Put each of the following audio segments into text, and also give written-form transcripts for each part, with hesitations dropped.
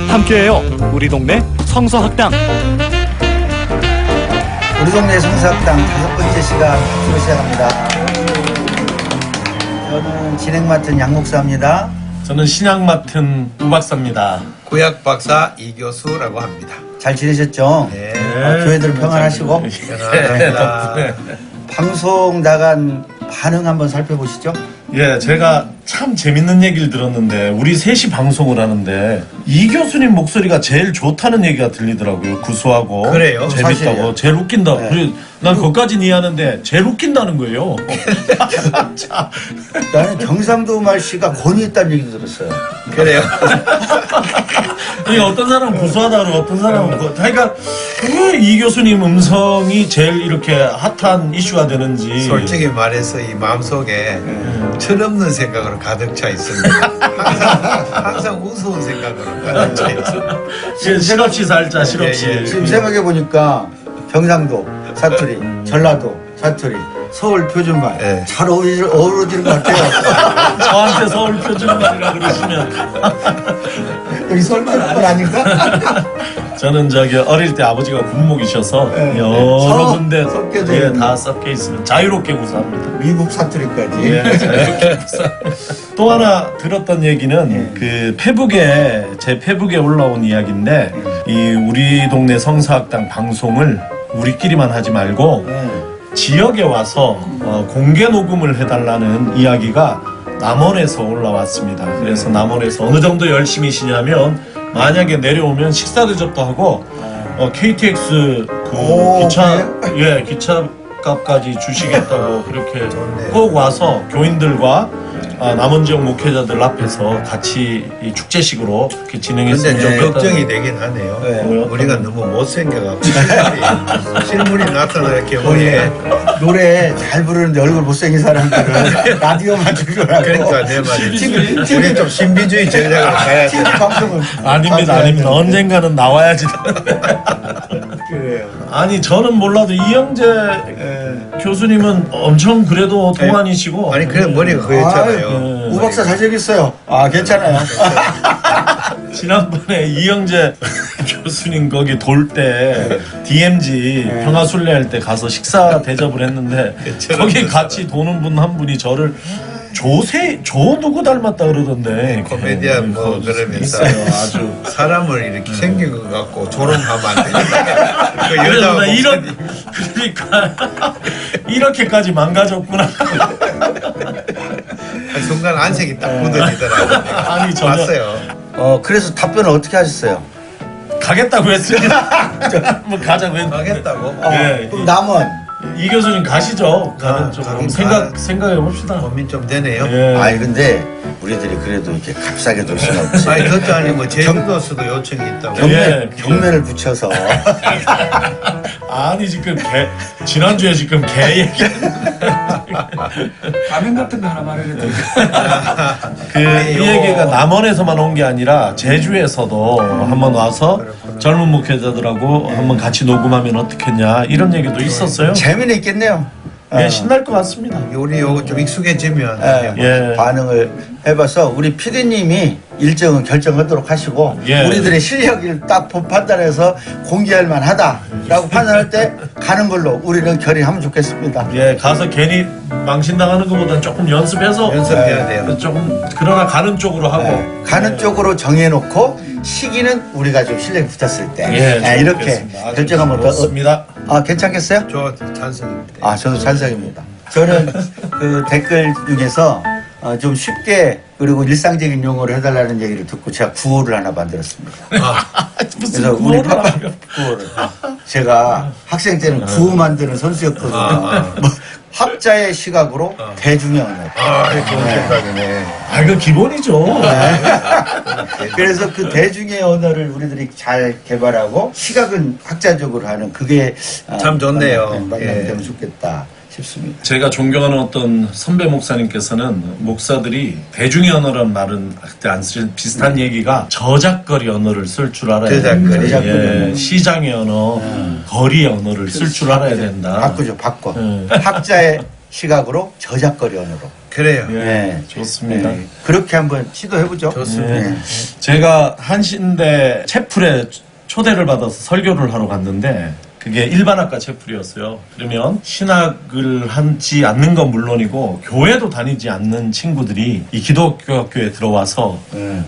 함께해요. 우리 동네 성서학당. 우리 동네 성서학당 5번째 시간 앞으로 시작합니다. 저는 진행 맡은 양 목사입니다. 저는 신약 맡은 우 박사입니다. 구약 박사 이 교수라고 합니다. 잘 지내셨죠? 네. 교회들 평안하시고. 평안합니다. 방송 나간 반응 한번 살펴보시죠. 예, 제가 참 재밌는 얘기를 들었는데 우리 셋이 방송을 하는데 이 교수님 목소리가 제일 좋다는 얘기가 들리더라고요. 구수하고 그래요? 재밌다고 사실이에요. 제일 웃긴다. 네. 그래, 난 그것까지는 이해하는데 제일 웃긴다는 거예요. 자, 나는 경상도 말씨가 권위 있다는 얘기도 들었어요. 그래요? 이게 어떤 사람은 구수하다 그러고 어떤 사람은 그러니까 왜 이 교수님 음성이 제일 이렇게 핫한 이슈가 되는지 솔직히 말해서 이 마음속에 철없는 생각으로 가득 차 있습니다. 항상 우스운 생각으로 가득 차 있습니다. 실없이 살자 실없이. 예, 예. 지금 생각해보니까 경상도 사투리, 전라도 사투리, 서울 표준말 네. 잘 어우러지는 것 같아요. 저한테 서울 표준말이라 그러시면 여기 서울 표준말 아닌가? 저는 저기 어릴 때 아버지가 군목이셔서 네. 여러 군데 섞여져 예, 있는. 다 섞여 있으면 자유롭게 구사합니다. 미국 사투리까지. 예, 자유롭게 구사. 또 하나 들었던 얘기는 그 제 페북에 올라온 이야기인데 이 우리 동네 성서학당 방송을 우리끼리만 하지 말고 지역에 와서 공개 녹음을 해달라는 이야기가 남원에서 올라왔습니다. 그래서 남원에서 어느 정도 열심히시냐면 만약에 내려오면 식사 대접도 하고 KTX 오, 기차 값까지 주시겠다고 그렇게 꼭 와서 교인들과 남원 지역 목회자들 앞에서 같이 이 축제식으로 이렇게 근데 진행했으면 좀 좋겠다. 걱정이 되긴 하네요. 네. 뭐요? 우리가 너무 못생겨갖고 실물이 나타날 경우에 거기에 노래 잘 부르는데 얼굴 못생긴 사람들은 라디오만 들으라고. 그러니까 내 말이 TV 우리 좀 신비주의 전략으로 가야 돼. 방송을 아닙니다. 언젠가는 나와야지. 그래요. 아니 저는 몰라도 이영재 교수님은 엄청 그래도 동안이시고 아니 그래 머리가 그랬잖아요. 우 박사 잘생겼어요. 괜찮아요. 지난번에 이영재 교수님 거기 돌 때 DMZ 평화순례할 때 가서 식사 대접을 했는데 거기 같이 도는 분 한 분이 저를 조 누구 닮았다 그러던데 코미디언 뭐 그러면서 있어요. 아주 사람을 이렇게 생긴 것 같고 조롱하면 안 되니까 그 여자 그래서 그러니까 이렇게까지 망가졌구나. 한 순간 안색이 딱 묻어지더라고요. 아니 전혀 봤어요. 그래서 답변을 어떻게 하셨어요? 가겠다고 했어요. 뭐 가자고 했는데. 하겠다고? 예, 그럼 남원. 이 교수님 가시죠. 가는 쪽 가긴 생각해 봅시다. 고민 좀 되네요. 예. 근데 우리들이 그래도 이렇게 값싸게 돌 수는 없지. 아니 그것도 아니고 제주도에서도 요청이 있다고. 예. 경매를 붙여서 아니 지금 지난주에 지금 개 얘기. 가면 같은 거 하나 말해도 돼. 이 얘기가 남원에서만 온 게 아니라 제주에서도 한번 와서 젊은 목회자들하고 한번 같이 녹음하면 어떻겠냐 이런 얘기도 있었어요. 재미는 있겠네요. 예, 신날 것 같습니다. 우리 요거 좀 익숙해지면 예. 반응을 해봐서 우리 PD님이 일정은 결정하도록 하시고 예. 우리들의 실력을 딱 판단해서 공개할 만하다라고 판단할 때 가는 걸로 우리는 결의하면 좋겠습니다. 예, 가서 괜히 망신당하는 것보다는 조금 연습해서 연습해야 돼요. 조금 그러나 가는 쪽으로 하고 가는 쪽으로 정해놓고 시기는 우리가 좀 실력이 붙었을 때 예, 이렇게 좋겠습니다. 아주 결정하면 좋습니다. 괜찮겠어요? 저 찬성입니다. 저도 찬성입니다. 저는 그 댓글 중에서 좀 쉽게 그리고 일상적인 용어를 해달라는 얘기를 듣고 제가 구호를 하나 만들었습니다. 무슨 그래서 우리 구호를 하라고요? 구호를 제가 학생 때는 구호 만드는 선수였거든요. 뭐 학자의 시각으로 대중의 언어. 좋은 생각이네. 그 기본이죠. 그래서 그 대중의 언어를 우리들이 잘 개발하고 시각은 학자적으로 하는 그게 참 좋네요. 만나면 좋겠다 싶습니다. 제가 존경하는 어떤 선배 목사님께서는 목사들이 대중의 언어라는 말은 그때 안 쓰는 비슷한 얘기가 저작거리 언어를 쓸 줄 알아야 저작거리. 된다. 예, 시장의 언어, 거리의 언어를 쓸 줄 알아야 된다. 바꾸죠, 바꿔. 음. 학자의 시각으로 저작거리 언어로. 그래요. 예, 네. 좋습니다. 네. 그렇게 한번 시도해보죠. 좋습니다. 네. 제가 한신대 채플에 초대를 받아서 설교를 하러 갔는데 그게 일반학과 채플이었어요. 그러면 신학을 하지 않는 건 물론이고 교회도 다니지 않는 친구들이 이 기독교 학교에 들어와서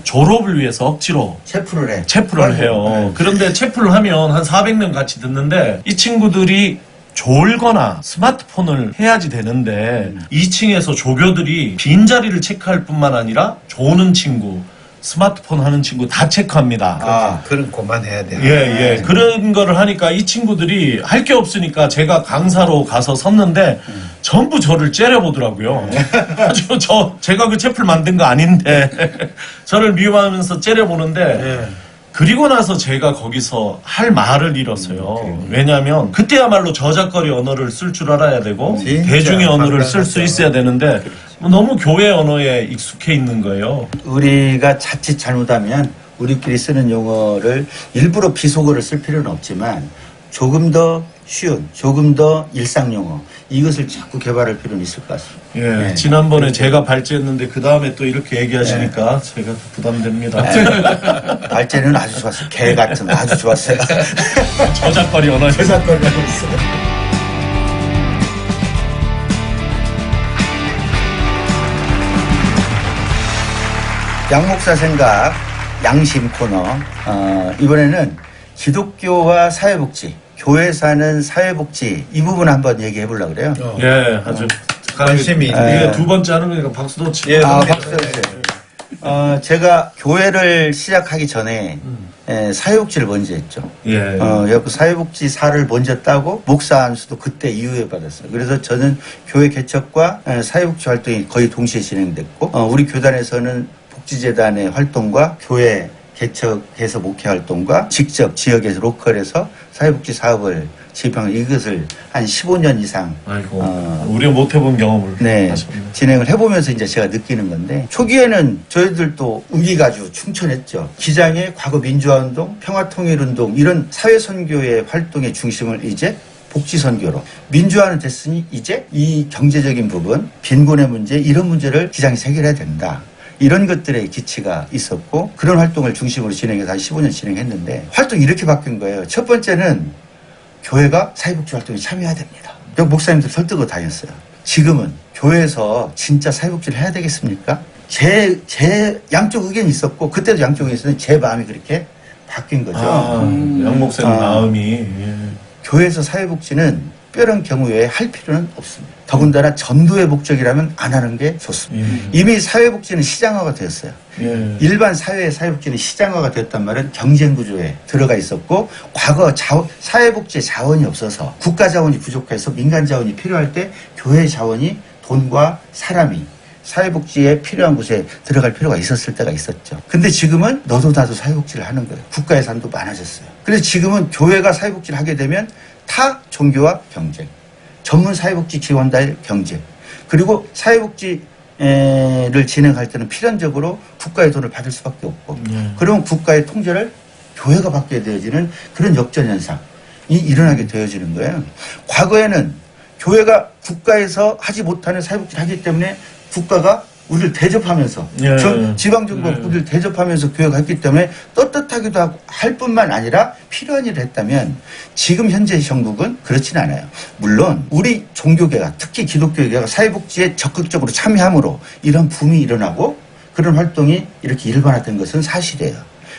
졸업을 위해서 억지로 체프를 해. 채플을 해요. 네. 그런데 채플을 하면 한 400명 같이 듣는데 이 친구들이 졸거나 스마트폰을 해야지 되는데 2층에서 조교들이 빈자리를 체크할 뿐만 아니라 조는 친구, 스마트폰 하는 친구 다 체크합니다. 아, 그런 그만해야 돼. 예. 그런 거를 하니까 이 친구들이 할 게 없으니까 제가 강사로 가서 섰는데 전부 저를 째려보더라고요. 아주 제가 그 채플 만든 거 아닌데 저를 미워하면서 째려보는데 예. 그리고 나서 제가 거기서 할 말을 잃었어요. 왜냐하면 그때야말로 저작거리 언어를 쓸 줄 알아야 되고 진짜 대중의 언어를 쓸 수 황당하죠. 있어야 되는데 너무 교회 언어에 익숙해 있는 거예요. 우리가 자칫 잘못하면 우리끼리 쓰는 용어를 일부러 비속어를 쓸 필요는 없지만 조금 더 쉬운, 조금 더 일상 용어 이것을 자꾸 개발할 필요는 있을 것 같습니다. 예, 네. 지난번에 제가 발제했는데 그 다음에 또 이렇게 얘기하시니까 제가 부담됩니다. 발제는 아주 좋았어요. 개 같은 아주 좋았어요. 저작거리 언어. 저작거리 하고 있어요. 양목사 생각 양심 코너. 이번에는 기독교와 사회복지, 교회 사는 사회복지 이 부분 한번 얘기해 보려고 그래요. 예, 아주 관심이 이게 있네. 두 번째 하는 거니까 박수도 치고. 예, 박수 주세요. 제가 교회를 시작하기 전에 사회복지를 먼저 했죠. 예. 그래서 사회복지사를 먼저 따고 목사 안수도 그때 이후에 받았어요. 그래서 저는 교회 개척과 사회복지 활동이 거의 동시에 진행됐고, 우리 교단에서는 복지재단의 활동과 교회 개척해서 목회 활동과 직접 지역에서 로컬에서 사회복지 사업을 지휘하는 이것을 한 15년 이상 아이고, 우리가 못 해본 경험을 하셨네. 진행을 해보면서 이제 제가 느끼는 건데, 초기에는 저희들도 의기가 아주 충천했죠. 기장의 과거 민주화운동, 평화통일운동 이런 사회선교의 활동의 중심을 이제 복지선교로, 민주화는 됐으니 이제 이 경제적인 부분, 빈곤의 문제 이런 문제를 기장에서 해결해야 된다. 이런 것들의 기치가 있었고, 그런 활동을 중심으로 진행해서 한 15년 진행했는데, 활동이 이렇게 바뀐 거예요. 첫 번째는 교회가 사회복지 활동에 참여해야 됩니다. 목사님들 설득을 다녔어요. 지금은 교회에서 진짜 사회복지를 해야 되겠습니까? 제 양쪽 의견이 있었고, 그때도 양쪽 의견이 있었는데 제 마음이 그렇게 바뀐 거죠. 양 목사님 마음이. 예. 교회에서 사회복지는 특별한 경우에 할 필요는 없습니다. 더군다나 전도의 목적이라면 안 하는 게 좋습니다. 이미 사회복지는 시장화가 되었어요. 예. 일반 사회의 사회복지는 시장화가 되었단 말은 경쟁 구조에 들어가 있었고, 과거 사회복지의 자원이 없어서 국가 자원이 부족해서 민간 자원이 필요할 때 교회 자원이 돈과 사람이 사회복지에 필요한 곳에 들어갈 필요가 있었을 때가 있었죠. 근데 지금은 너도 나도 사회복지를 하는 거예요. 국가 예산도 많아졌어요. 그래서 지금은 교회가 사회복지를 하게 되면 타 종교와 경쟁, 전문 사회복지 지원단의 경쟁, 그리고 사회복지를 진행할 때는 필연적으로 국가의 돈을 받을 수밖에 없고, 그러면 국가의 통제를 교회가 받게 되어지는 그런 역전현상이 일어나게 되어지는 거예요. 과거에는 교회가 국가에서 하지 못하는 사회복지를 하기 때문에 국가가 우리를 대접하면서, 지방정부가 우리를 대접하면서 교회가 했기 때문에 떳떳하기도 하고 할 뿐만 아니라 필요한 일을 했다면, 지금 현재 정국은 그렇지는 않아요. 물론 우리 종교계가, 특히 기독교계가 사회복지에 적극적으로 참여함으로 이런 붐이 일어나고 그런 활동이 이렇게 일반화된 것은 사실이에요.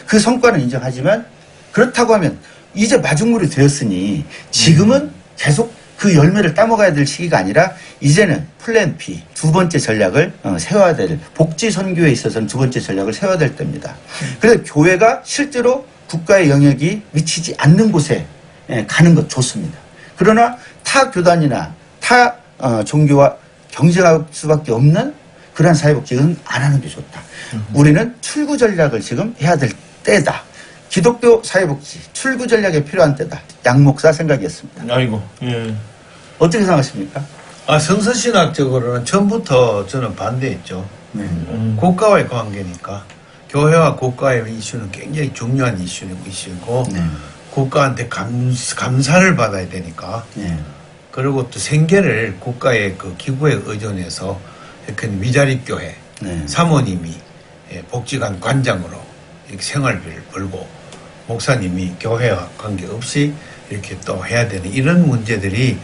그 성과는 인정하지만, 그렇다고 하면 이제 마중물이 되었으니 지금은 계속 그 열매를 따먹어야 될 시기가 아니라, 이제는 플랜 B, 두 번째 전략을 세워야 될, 복지 선교에 있어서는 두 번째 전략을 세워야 될 때입니다. 그래서 교회가 실제로 국가의 영역이 미치지 않는 곳에 가는 것 좋습니다. 그러나 타 교단이나 타 종교와 경쟁할 수밖에 없는 그러한 사회복지는 안 하는 게 좋다. 우리는 출구 전략을 지금 해야 될 때다. 기독교 사회복지 출구 전략에 필요한 때다. 양 목사 생각이었습니다. 아이고, 예. 어떻게 생각하십니까? 성서신학적으로는 처음부터 저는 반대했죠. 국가와의 관계니까. 교회와 국가의 이슈는 굉장히 중요한 이슈고, 국가한테 감사를 받아야 되니까. 그리고 또 생계를 국가의 그 기부에 의존해서 큰 미자립 교회 네. 사모님이 복지관 관장으로 이렇게 생활비를 벌고 목사님이 교회와 관계없이 이렇게 또 해야 되는 이런 문제들이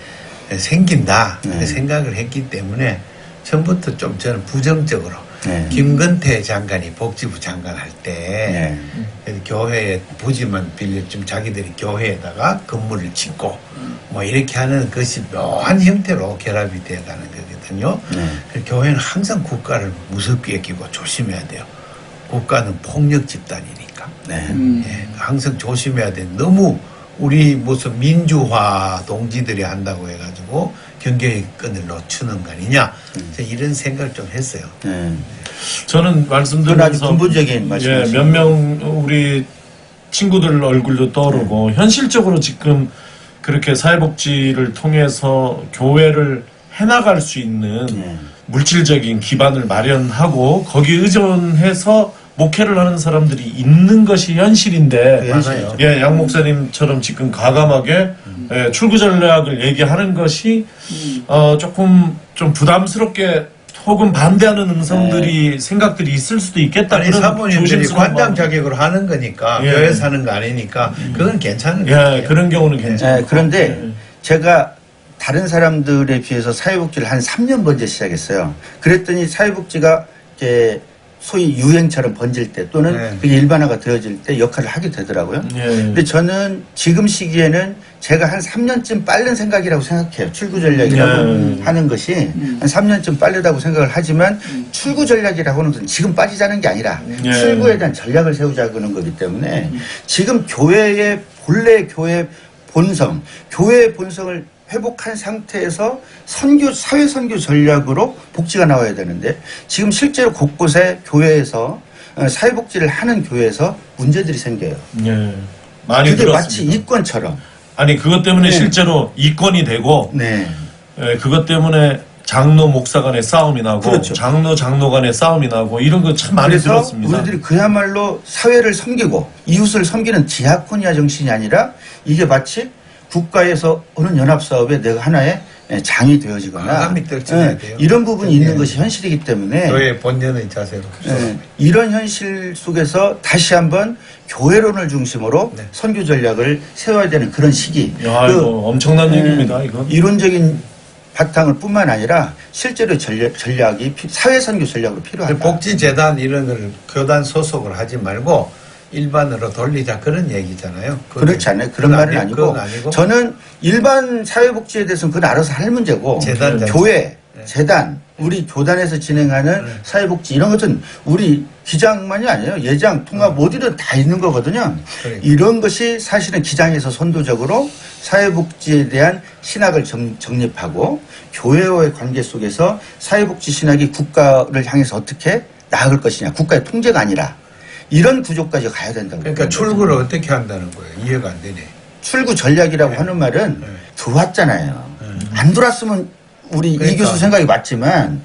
생긴다 네. 생각을 했기 때문에 처음부터 좀 저는 부정적으로 네. 김건태 장관이 복지부 장관 할 때 네. 교회에 부지만 빌려 좀 자기들이 교회에다가 건물을 짓고 뭐 이렇게 하는 것이 묘한 형태로 결합이 되어가는 거거든요. 네. 그래서 교회는 항상 국가를 무섭게 여기고 조심해야 돼요. 국가는 폭력 집단이니까. 네. 예, 항상 조심해야 돼. 너무 우리 무슨 민주화 동지들이 한다고 해가지고 경계의 끈을 놓치는 거 아니냐. 그래서 이런 생각을 좀 했어요. 네. 저는 그건 아주 말씀드리면서 근본적인 말씀이십니다. 몇 명 우리 친구들 얼굴도 떠오르고 현실적으로 지금 그렇게 사회복지를 통해서 교회를 해나갈 수 있는 네. 물질적인 기반을 마련하고 거기에 의존해서 목회를 하는 사람들이 있는 것이 현실인데 맞아요. 예, 양 목사님처럼 지금 과감하게 예, 출구 전략을 얘기하는 것이 조금 좀 부담스럽게 혹은 반대하는 음성들이 생각들이 있을 수도 있겠다. 아니 그런 사모님들이 조심스러운 관장 마음. 자격으로 하는 거니까 예. 교회 사는 거 아니니까 그건 괜찮은 예, 거예요. 그런 경우는 괜찮아요. 네, 그런데 제가 다른 사람들에 비해서 사회복지를 한 3년 먼저 시작했어요. 그랬더니 사회복지가 이제 소위 유행처럼 번질 때 또는 네. 그게 일반화가 되어질 때 역할을 하게 되더라고요. 예. 근데 저는 지금 시기에는 제가 한 3년쯤 빠른 생각이라고 생각해요. 출구 전략이라고 하는 것이 한 3년쯤 빠르다고 생각을 하지만 출구 전략이라고 하는 것은 지금 빠지자는 게 아니라 예. 출구에 대한 전략을 세우자는 거기 때문에 지금 교회의 본래 교회의 본성, 교회의 본성을 회복한 상태에서 사회 선교 전략으로 복지가 나와야 되는데 지금 실제로 곳곳에 교회에서 사회복지를 하는 교회에서 문제들이 생겨요. 예. 많이 그게 들었습니다. 마치 이권처럼. 아니 그것 때문에 네. 실제로 이권이 되고 네. 예, 그것 때문에 장로 목사 간의 싸움이 나고 그렇죠. 장로 간의 싸움이 나고 이런 거 참 많이 그래서 들었습니다. 우리들이 그야말로 사회를 섬기고 이웃을 섬기는 디아코니아 정신이 아니라 이게 마치 국가에서 하는 연합사업에 내가 하나의 장이 되어지거나 강함이 떨쳐야 돼요. 이런 부분이 있는 예. 것이 현실이기 때문에 교회의 본연의 자세로. 이런 현실 속에서 다시 한번 교회론을 중심으로 네. 선교 전략을 세워야 되는 그런 시기. 야, 이거 엄청난 얘기입니다. 이건. 이론적인 바탕을 뿐만 아니라 실제로 전략이 사회 선교 전략으로 필요하다. 복지재단 이런 걸 교단 소속을 하지 말고 일반으로 돌리자 그런 얘기잖아요. 그렇지 않아요. 그런 말은 아니고, 그건 아니고 저는 일반 사회복지에 대해서는 그건 알아서 할 문제고 재단 자체. 교회, 네. 재단, 우리 교단에서 진행하는 사회복지 이런 것은 우리 기장만이 아니에요. 예장, 통합 어디든 다 있는 거거든요. 그러니까. 이런 것이 사실은 기장에서 선도적으로 사회복지에 대한 신학을 정립하고 교회와의 관계 속에서 사회복지 신학이 국가를 향해서 어떻게 나아갈 것이냐. 국가의 통제가 아니라 이런 구조까지 가야 된다고. 그러니까 출구를 어떻게 한다는 거예요. 이해가 안 되네. 출구 전략이라고 하는 말은 들어왔잖아요. 안 들어왔으면 우리 이 그러니까. 교수 생각이 맞지만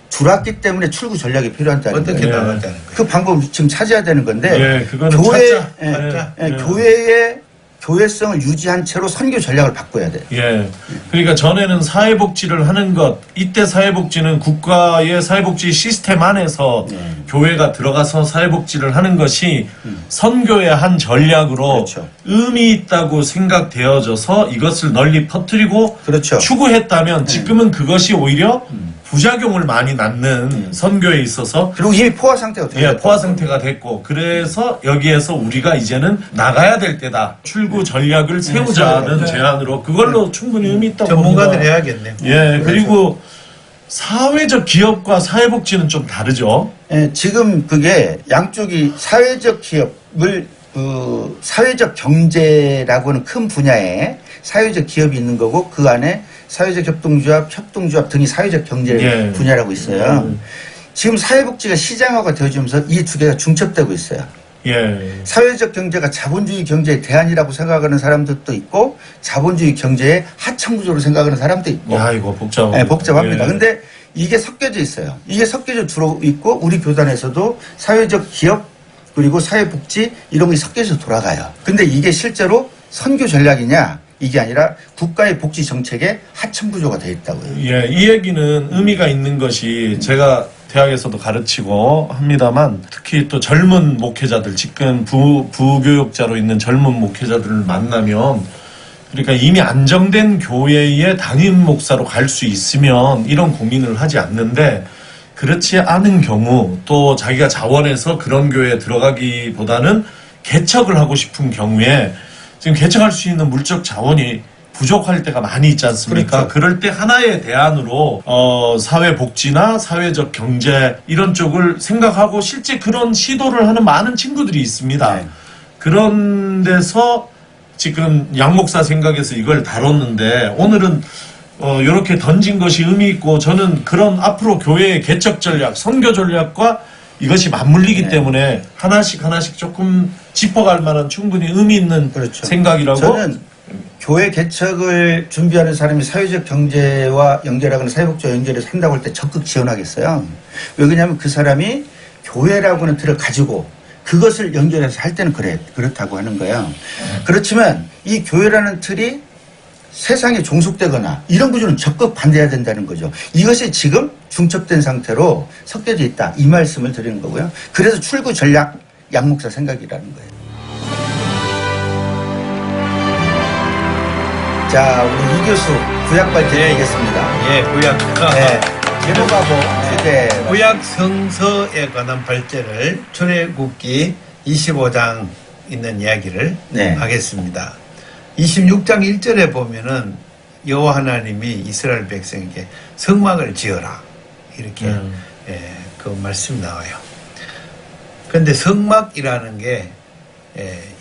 들어왔기 때문에 출구 전략이 필요하다는 어떻게 거예요. 나간다는 거예요. 그 방법을 지금 찾아야 되는 건데 예, 그거는 교회, 찾자. 교회의 교회성을 유지한 채로 선교 전략을 바꿔야 돼요. 예. 그러니까 전에는 사회복지를 하는 것, 이때 사회복지는 국가의 사회복지 시스템 안에서 교회가 들어가서 사회복지를 하는 것이 선교의 한 전략으로 그렇죠. 의미 있다고 생각되어져서 이것을 널리 퍼뜨리고 그렇죠. 추구했다면 지금은 그것이 오히려 부작용을 많이 낳는 선교에 있어서 그리고 이미 포화 상태가 돼요. 예, 포화 상태가 됐고 그래서 여기에서 우리가 이제는 나가야 될 때다. 출구 전략을 세우자는 제안으로 그걸로 충분히 의미 있다고 전문가들 봅니다. 해야겠네요. 예, 그리고 사회적 기업과 사회복지는 좀 다르죠. 예, 지금 그게 양쪽이 사회적 기업을 사회적 경제라고 하는 큰 분야에 사회적 기업이 있는 거고 그 안에 사회적 협동조합 등이 사회적 경제 예. 분야라고 있어요. 지금 사회복지가 시장화가 되어지면서 이 두 개가 중첩되고 있어요. 예. 사회적 경제가 자본주의 경제의 대안이라고 생각하는 사람들도 있고 자본주의 경제의 하청구조로 생각하는 사람도 있고 야, 이거 복잡합니다. 네, 복잡합니다. 예. 근데 이게 섞여져 있어요. 이게 섞여져 들어있고 우리 교단에서도 사회적 기업 그리고 사회복지 이런 게 섞여서 돌아가요. 근데 이게 실제로 선교 전략이냐 이게 아니라 국가의 복지 정책의 하청 구조가 되어 있다고요. 예, 이 얘기는 의미가 있는 것이 제가 대학에서도 가르치고 합니다만 특히 또 젊은 목회자들 지금 부교육자로 있는 젊은 목회자들을 만나면 그러니까 이미 안정된 교회의 담임 목사로 갈 수 있으면 이런 고민을 하지 않는데 그렇지 않은 경우 또 자기가 자원해서 그런 교회에 들어가기보다는 개척을 하고 싶은 경우에 지금 개척할 수 있는 물적 자원이 부족할 때가 많이 있지 않습니까? 그렇죠. 그럴 때 하나의 대안으로 사회복지나 사회적 경제 이런 쪽을 생각하고 실제 그런 시도를 하는 많은 친구들이 있습니다. 네. 그런 데서 지금 양 목사 생각에서 이걸 다뤘는데 오늘은 이렇게 던진 것이 의미 있고 저는 그런 앞으로 교회의 개척 전략, 선교 전략과 이것이 맞물리기 네. 때문에 하나씩 조금 짚어갈 만한 충분히 의미 있는 그렇죠. 생각이라고 저는 교회 개척을 준비하는 사람이 사회적 경제와 연결하거나 사회복지와 연결해서 한다고 할 때 적극 지원하겠어요. 왜 그러냐면 그 사람이 교회라고 하는 틀을 가지고 그것을 연결해서 할 때는 그렇다고 하는 거예요. 그렇지만 이 교회라는 틀이 세상에 종속되거나 이런 구조는 적극 반대해야 된다는 거죠. 이것이 지금 중첩된 상태로 섞여져 있다. 이 말씀을 드리는 거고요. 그래서 출구 전략 양 목사 생각이라는 거예요. 자, 우리 이 교수 구약 발제하겠습니다. 예, 구약. 네, 제목하고 주제. 구약 성서에 관한 발제를 출애굽기 25장 있는 이야기를 네. 하겠습니다. 26장 1절에 보면은 여호와 하나님이 이스라엘 백성에게 성막을 지어라 이렇게 그 말씀이 나와요. 그런데 성막이라는 게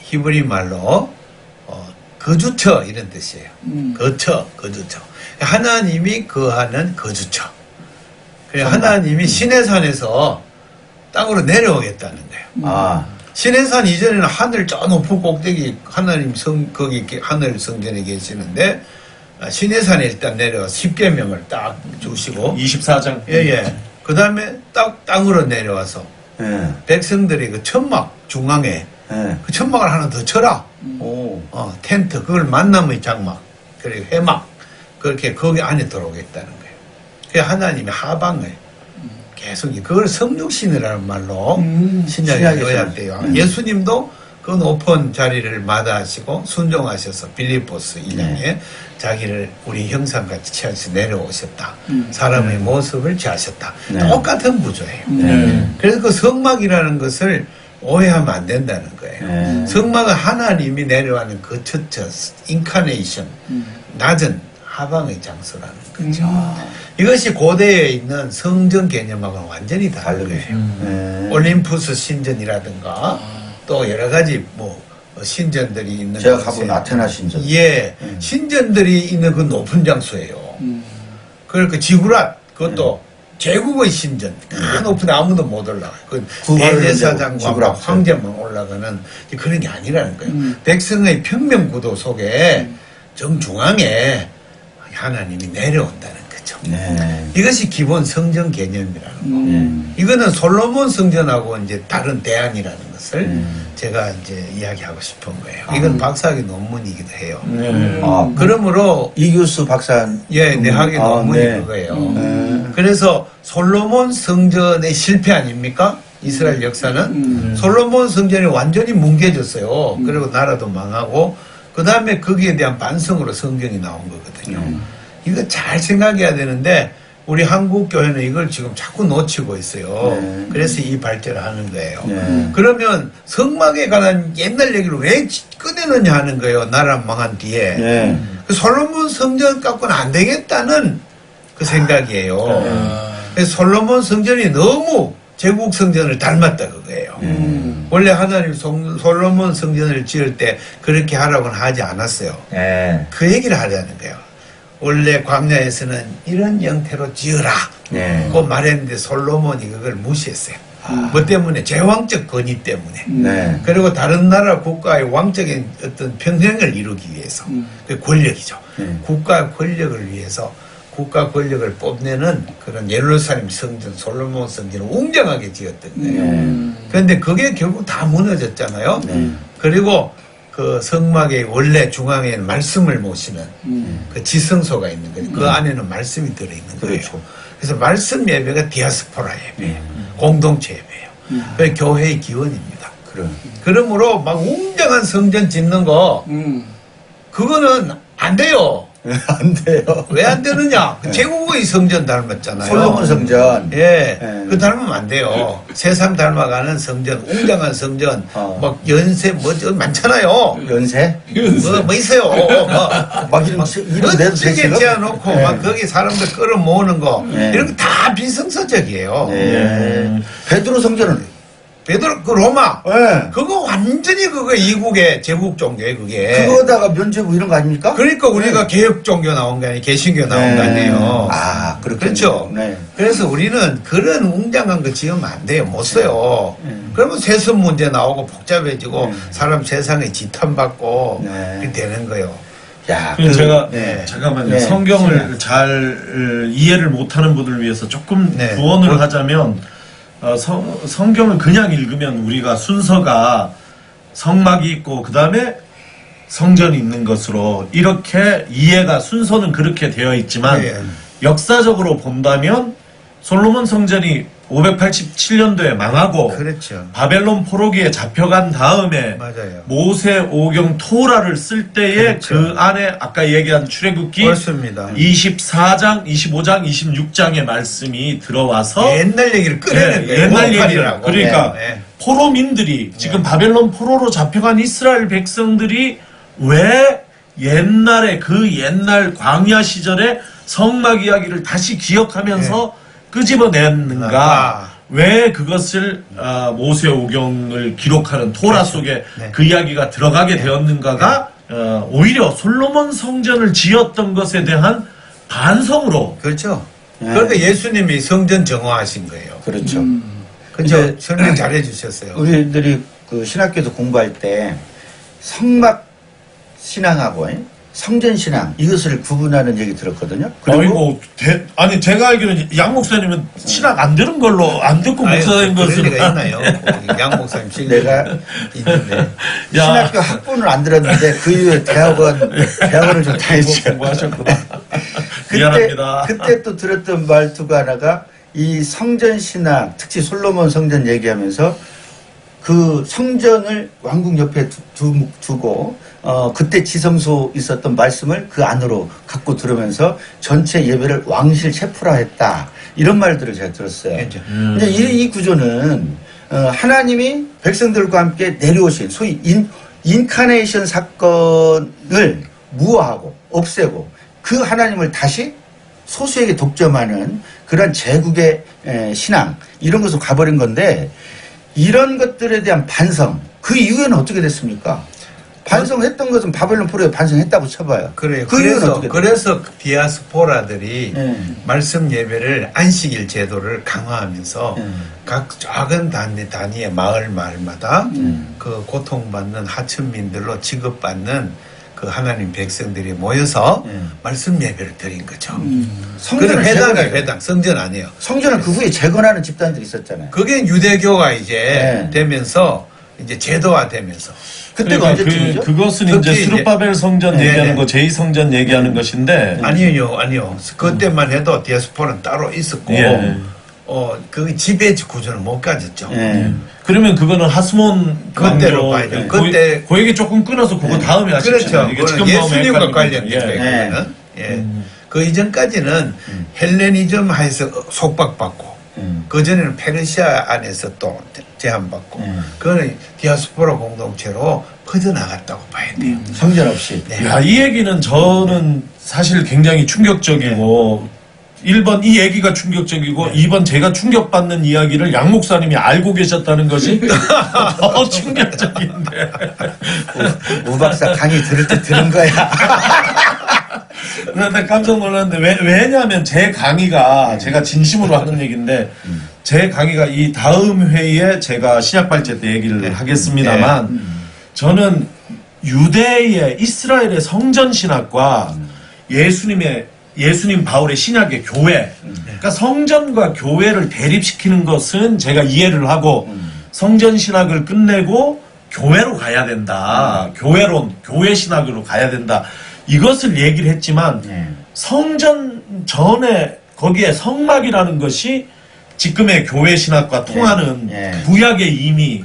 히브리 말로 거주처 이런 뜻이에요. 거주처. 하나님이 거하는 거주처. 그래서 하나님이 시내산에서 땅으로 내려오겠다는 거예요. 아, 시내산 이전에는 하늘 저 높은 꼭대기 하나님 거기 하늘 성전에 계시는데 시내산에 일단 내려와 10계명을 딱 주시고 24장 예예. 그 다음에 딱 땅으로 내려와서 백성들이 그 천막 중앙에 그 천막을 하나 더 쳐라. 오, 텐트 그걸 만남의 장막 그리고 회막 그렇게 거기 안에 들어오겠다는 거예요. 그 하나님의 하방을 계속 그걸 성육신이라는 말로 신약에 요약돼요. 예수님도 그 높은 자리를 마다하시고 순종하셔서 빌립보스 1장에 자기를 우리 형상같이 취하셔서 내려오셨다. 사람의 모습을 취하셨다. 네. 똑같은 구조예요. 그래서 그 성막이라는 것을 오해하면 안 된다는 거예요. 성막은 하나님이 내려가는 거처처 인카네이션 낮은 하방의 장소라는 거죠. 이것이 고대에 있는 성전 개념하고는 완전히 다른 거예요. 올림푸스 신전이라든가 또 여러 가지 뭐 신전들이 있는 제가 가본 아테나 신전. 예, 신전들이 있는 그 높은 장소예요. 그러니까 지구랏 그것도 제국의 신전 그 높은 데 아무도 못 올라가요. 그 대제사장과 황제만 올라가는 그런 게 아니라는 거예요. 백성의 평면 구도 속에 정중앙에 하나님이 내려온다는 거죠. 네. 이것이 기본 성전 개념이라는 거. 이거는 솔로몬 성전하고 이제 다른 대안이라는 것을 제가 이제 이야기하고 싶은 거예요. 이건 박사학위 논문이기도 해요. 그러므로 이 교수 박사. 예, 내 학위 논문이 그거예요. 그래서 솔로몬 성전의 실패 아닙니까? 이스라엘 역사는 솔로몬 성전이 완전히 뭉개졌어요. 그리고 나라도 망하고 그 다음에 거기에 대한 반성으로 성경이 나온 거거든요. 이거 잘 생각해야 되는데 우리 한국 교회는 이걸 지금 자꾸 놓치고 있어요. 그래서 이 발제를 하는 거예요. 그러면 성막에 관한 옛날 얘기를 왜 꺼내느냐 하는 거예요. 나라 망한 뒤에. 그 솔로몬 성전 갖고는 안 되겠다는 그 생각이에요. 그래서 솔로몬 성전이 너무 제국 성전을 닮았다 그거예요. 원래 하나님 솔로몬 성전을 지을 때 그렇게 하라고는 하지 않았어요. 그 얘기를 하려는 거예요. 원래 광야에서는 이런 형태로 지으라 고 말했는데 솔로몬이 그걸 무시했어요. 뭐 때문에 제왕적 권위 때문에. 그리고 다른 나라 국가의 왕적인 어떤 평등을 이루기 위해서 그 권력이죠. 국가 권력을 위해서 국가 권력을 뽐내는 그런 예루살렘 성전, 솔로몬 성전을 웅장하게 지었던 거예요. 그런데 그게 결국 다 무너졌잖아요. 그리고 그 성막의 원래 중앙에는 말씀을 모시는 그 지성소가 있는 거예요. 그 안에는 말씀이 들어있는 거예요. 그렇죠. 그래서 말씀 예배가 디아스포라 예배예요. 공동체 예배예요. 그 교회의 기원입니다. 그러므로 막 웅장한 성전 짓는 거 그거는 안 돼요. 안 돼요. 왜 안 되느냐? 제국의 성전 닮았잖아요. 솔로몬 성전. 예, 그 닮으면 안 돼요. 세상 닮아가는 성전, 웅장한 성전, 막 연세 많잖아요. 연세? 뭐 있어요. 막 이름 내도 멋지게 되시고? 지어놓고 막 거기 사람들 끌어모으는 거 이런 거 다 비성서적이에요. 베드로 성전은 베드로 그 로마 네. 그거 완전히 그거 이국의 제국 종교예요. 그게. 그거다가 면죄부 이런 거 아닙니까? 그러니까 우리가 개혁 종교 나온 게 아니에요. 개신교 나온 거 아니에요. 아, 그렇죠. 네. 그래서 우리는 그런 웅장한 거 지으면 안 돼요. 못 써요. 그러면 세습 문제 나오고 복잡해지고 사람 세상에 지탄받고 그렇게 되는 거예요. 야, 제가 네. 잠깐만요. 네. 성경을 잘 이해를 못하는 분들을 위해서 조금 네. 구원을 하자면 성경을 그냥 읽으면 우리가 순서가 성막이 있고 그 다음에 성전이 있는 것으로 이렇게 이해가 순서는 그렇게 되어 있지만 네. 역사적으로 본다면 솔로몬 성전이 587년도에 망하고 그렇죠. 바벨론 포로기에 잡혀간 다음에 맞아요. 모세 오경 토라를 쓸 때에 그렇죠. 그 안에 아까 얘기한 출애굽기 그렇습니다. 24장, 25장, 26장의 말씀이 들어와서 옛날 얘기를 꺼내는 거예요. 옛날 얘기를 원팔이라고. 그러니까 네. 포로민들이 지금 바벨론 포로로 잡혀간 이스라엘 백성들이 왜 옛날에 그 옛날 광야 시절에 성막 이야기를 다시 기억하면서 끄집어냈는가? 왜 그것을 모세 오경을 기록하는 토라 속에 그 이야기가 들어가게 되었는가가 오히려 솔로몬 성전을 지었던 것에 대한 반성으로 그렇죠. 그러니까 예수님이 성전 정화하신 거예요. 그렇죠. 그렇죠. 설명 잘 해주셨어요. 우리들이 그 신학교에서 공부할 때 성막 신앙하고 성전 신앙 이것을 구분하는 얘기 들었거든요. 아이고 아니 제가 알기로는 양 목사님은 신학 안 되는 걸로 안 듣고 목사인 그럴 것으로 리가 있나요? 양 목사님 내가 있는데 신학교 학부는 안 들었는데 그 이후에 대학원을 좀 다녔죠. 공부하셨구나. 미안합니다. 그때 또 들었던 말투가 하나가 이 성전 신앙, 특히 솔로몬 성전 얘기하면서 그 성전을 왕궁 옆에 두고 그때 지성소 있었던 말씀을 그 안으로 갖고 들으면서 전체 예배를 왕실 체프라 이런 말들을 제가 들었어요. 그렇죠. 이제 이 구조는 하나님이 백성들과 함께 내려오신 소위 인카네이션 사건을 무화하고 없애고 그 하나님을 다시 소수에게 독점하는 그런 제국의 신앙 이런 것으로 가버린 건데 이런 것들에 대한 반성 그 이후에는 어떻게 됐습니까? 반성했던 것은 바벨론 포로에 반성했다고 쳐봐요. 그래요. 그 이유는 어떻게 그래서 디아스포라들이 말씀 예배를 안식일 제도를 강화하면서 각 작은 단위의 마을마다 그 고통받는 하층민들로 취급받는 그 하나님 백성들이 모여서 말씀 예배를 드린 거죠. 성전을 회당 성전 아니에요. 성전을 그 후에 재건하는 집단들이 있었잖아요. 그게 유대교가 이제 되면서 이제 제도화되면서 그때가 언제쯤이죠? 그것은 이제 수르바벨 성전 얘기하는 거, 제2성전 얘기하는 것인데 아니요. 그때만 해도 디아스포라는 따로 있었고 그 지배 구조는 못 가졌죠. 그러면 그거는 하스몬 그때로 봐야죠. 그때 그 얘기 조금 끊어서 그거 다음에 하십시다. 그렇죠. 그거는 예수님과 관련된 거예요. 그 이전까지는 헬레니즘 하에서 속박받고 그 전에는 페르시아 안에서 또 제한받고 그거는 디아스포라 공동체로 퍼져나갔다고 봐야 돼요. 성전 없이. 야, 이 얘기는 저는 사실 굉장히 충격적이고 1번 이 얘기가 충격적이고 2번 제가 충격받는 이야기를 양 목사님이 알고 계셨다는 것이 더 충격적인데 우 박사 강의 들을 때 들은 거야. 나 깜짝 놀랐는데 왜냐하면 제 강의가 제가 진심으로 하는 얘기인데 제 강의가 이 다음 회의에 제가 신약발제 때 얘기를 하겠습니다만 저는 유대의 이스라엘의 성전 신학과 예수님 바울의 신약의 교회 그러니까 성전과 교회를 대립시키는 것은 제가 이해를 하고 성전 신학을 끝내고 교회로 가야 된다. 교회론, 교회 신학으로 가야 된다. 이것을 얘기를 했지만 성전 전에 거기에 성막이라는 것이 지금의 교회 신학과 통하는 구약의 이미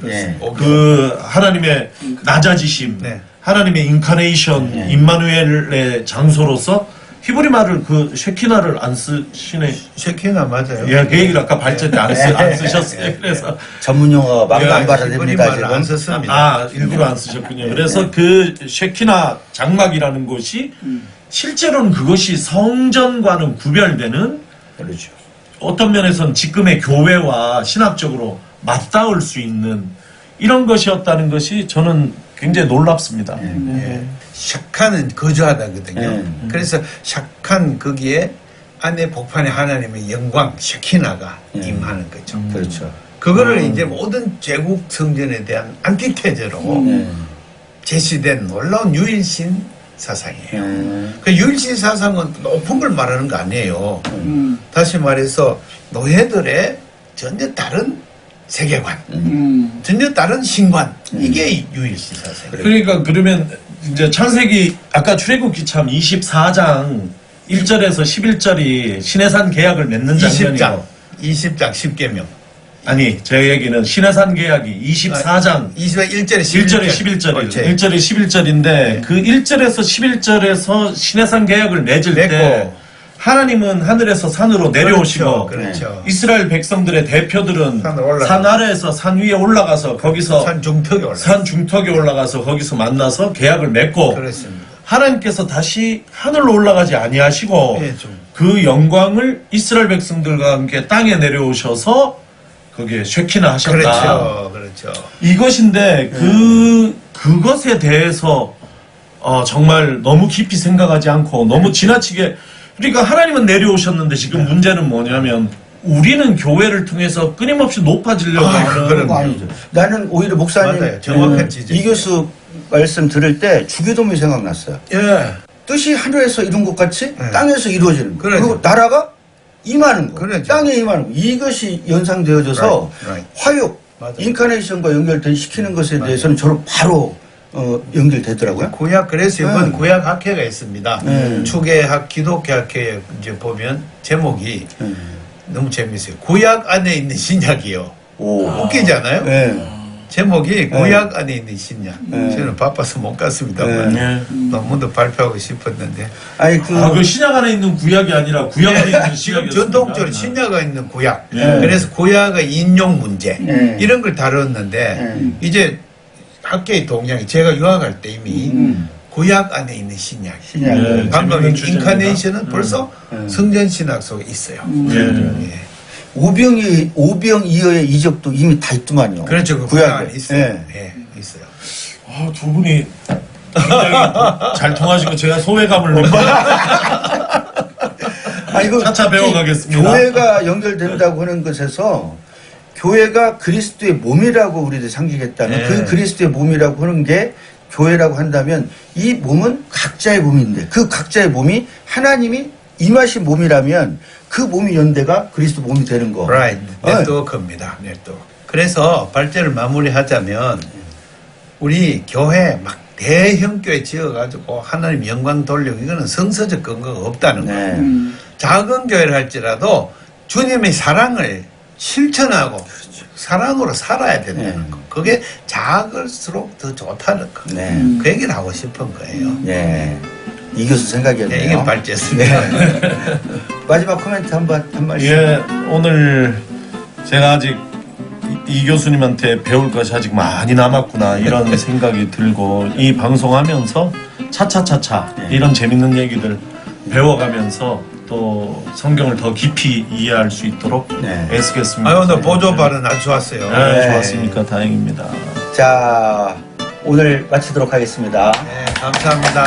그 하나님의 낮아지심, 하나님의 인카네이션, 임마누엘의 장소로서 히브리 말을 그 쉐키나를 안 쓰시네. 쉐키나 맞아요. 예, 그 얘기를 아까 발전 때 안 쓰셨어요. 그래서 전문 용어가 막 안 받아들입니다. 히브리 말을 안 썼습니다. 아, 일부러 안 쓰셨군요. 그래서 그 쉐키나 장막이라는 곳이 실제로는 그것이 성전과는 구별되는 그렇죠. 어떤 면에서는 지금의 교회와 신학적으로 맞닿을 수 있는 이런 것이었다는 것이 저는 굉장히 놀랍습니다. 샤칸은 거주하다거든요. 그래서 샤칸 거기에 안에 복판에 하나님의 영광 샤키나가 임하는 거죠. 그렇죠. 그거를 이제 모든 제국 성전에 대한 안티테제로 제시된 놀라운 유일신 사상이에요. 그 유일신 사상은 높은 걸 말하는 거 아니에요. 다시 말해서 노예들의 전혀 다른 세계관, 전혀 다른 신관, 이게 유일신 사상이에요. 그러니까 그러면 이제 창세기 아까 출애굽기 참 24장 1절에서 11절이 시내산 계약을 맺는 장면이고 20장 10계명. 아니 제 얘기는 시내산 계약이 24장 1절에 1절에 11절이에요. 1절에 11절인데 그 1절에서 11절에서 시내산 계약을 맺을 때 하나님은 하늘에서 산으로 내려오시고 그렇죠. 이스라엘 백성들의 대표들은 산 아래에서 산 위에 올라가서 거기서 산 중턱에 올라가서 거기서 만나서 계약을 맺고 그렇습니다. 하나님께서 다시 하늘로 올라가지 아니하시고 그 영광을 이스라엘 백성들과 함께 땅에 내려오셔서 거기에 쉐키나 하셨다. 그렇죠. 그렇죠. 이것인데 그것에 대해서 정말 너무 깊이 생각하지 않고 너무 지나치게 그러니까 하나님은 내려오셨는데 지금 문제는 뭐냐면 우리는 교회를 통해서 끊임없이 높아지려고 하는 그런 거 아니죠. 나는 오히려 목사님 맞아요. 정확한 지적. 이 교수 말씀 들을 때 주기도문이 생각났어요. 예. 뜻이 하늘에서 이룬 것 같이 땅에서 이루어지는 거. 그렇죠. 그리고 나라가 임하는 거. 그렇죠. 땅에 임하는 거. 이것이 연상되어져서 화육, 맞아요. 인카네이션과 연결된 시키는 것에 대해서는 저는 바로 연결되더라고요. 그래서 이번 구약 학회가 있습니다. 추계학, 기독교 학회에 이제 보면 제목이 너무 재밌어요. 구약 안에 있는 신약이요. 웃기잖아요. 제목이 구약 안에 있는 신약. 저는 바빠서 못 갔습니다만 논문도 발표하고 싶었는데. 아니 그 신약 안에 있는 구약이 아니라 구약 안에 있는 신약이었습니다. 전통적으로 신약에 있는 구약. 그래서 구약의 인용 문제 이런 걸 다뤘는데 이제 학계의 동향이 제가 유학할 때 이미 구약 안에 있는 신약. 방금 인카네이션은 벌써 성전 신학 속에 있어요. 오병이어의 이적도 이미 다 있더만요. 그렇죠. 그 구약에 있어요. 있어요. 두 분이 굉장히 잘 통하시고 제가 소외감을 느껴요. 이거 차차 배워가겠습니다. 교회가 연결된다고 하는 것에서 교회가 그리스도의 몸이라고 우리들이 상기했다면 그 그리스도의 몸이라고 하는 게 교회라고 한다면 이 몸은 각자의 몸인데 그 각자의 몸이 하나님이 임하신 몸이라면 그 몸이 연대가 그리스도 몸이 되는 거. Right. 네트워크입니다. 네트워크. 그래서 발제를 마무리하자면 우리 교회 막 대형 교회 지어가지고 하나님 영광 돌리고 이거는 성서적 근거가 없다는 거예요. 작은 교회를 할지라도 주님의 사랑을 실천하고 사랑으로 살아야 된다는 거. 그게 작을수록 더 좋다는 거. 그 얘기를 하고 싶은 거예요. 이 교수 생각이었네요. 이게 발제였습니다. 마지막 코멘트 한 말씀. 오늘 제가 아직 이 교수님한테 배울 것이 아직 많이 남았구나 이런 생각이 들고 이 방송하면서 차차차차 이런 재밌는 얘기들 배워가면서 또 성경을 더 깊이 이해할 수 있도록 애쓰겠습니다. 오늘 보조 발언 아주 좋았어요. 좋았으니까 다행입니다. 자, 오늘 마치도록 하겠습니다. 감사합니다.